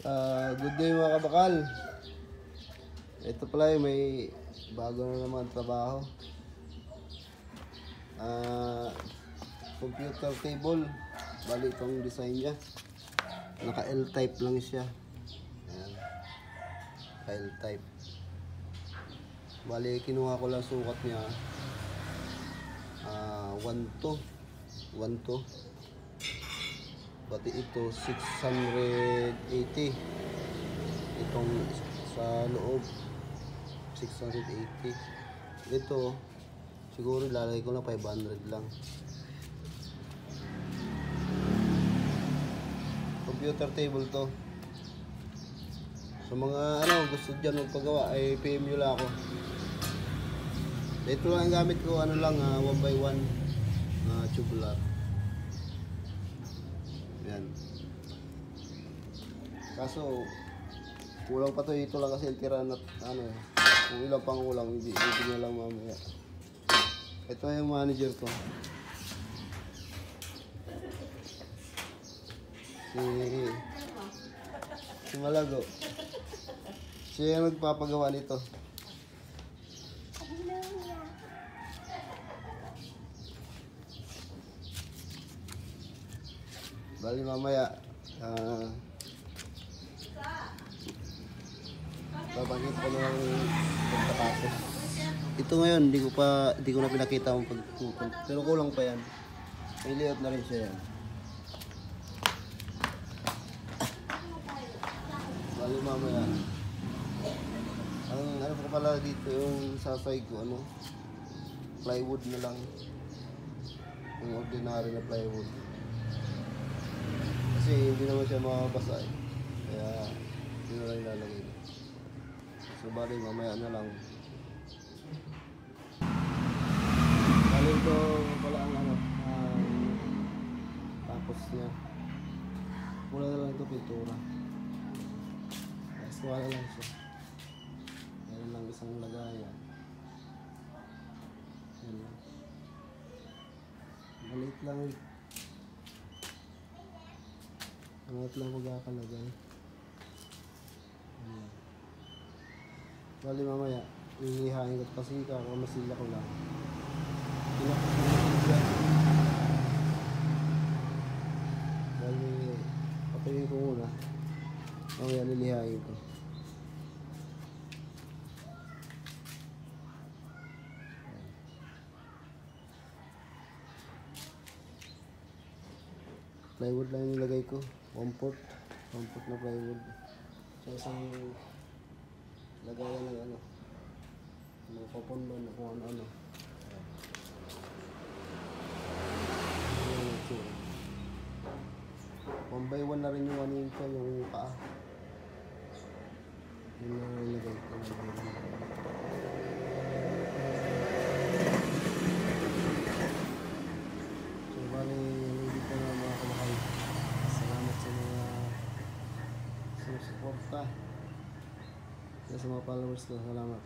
Good day mga kabakal. Ito pala yung may bago na naman trabaho. Computer table. Bali itong design niya. Naka L-type lang siya. Ayan. L-type. Bali kinuha ko lang sukat niya. 1 to. Pati ito 680. Itong sa loob 680. Ito siguro lalagay ko na 500 lang. Computer table to. Sa mga gusto dyan magpagawa ay PM nyo lang ako. Ito lang ang gamit ko, 1x1 tubular. Yan. Kaso kulang pa to, ito lang kasi tira na kung ilang pang kulang, hindi nyo lang mamaya. Ito yung manager ko. Si Malago. Siya yung nagpapagawa nito. Bali mamaya babangkit ko na lang pagkatapos. Ito ngayon hindi ko na pinakita ang pagtutol, pero kulang pa yan. May layout na rin siya yan. Bali mamaya ang ko pala dito yung sasay ko plywood na lang, yung ordinary na plywood. Kasi hindi naman siya makabasa kaya hindi na lang ilalagay. So bali mamaya na lang. Bali ito pala ang tapos niya. Wala na lang ito pintura. Tapos wala lang siya. Meron lang isang lagayan. Yan lang. Maliit lang Angat lang magkakalagay. Bali mamaya, inihain ko kasi kakamasila ko lang. Bali, patayin ko muna. Mamaya lilihain ko. Plywood lang yung nilagay ko. 1/4 na plywood. So isang lagayan ng mga popondon na kung ano. 1x1 na rin yung yung paa. Yun na nilagay ko. So bali dito na mga kamahal. Salamat sa mga susuporta. Sa mga followers ko, salamat.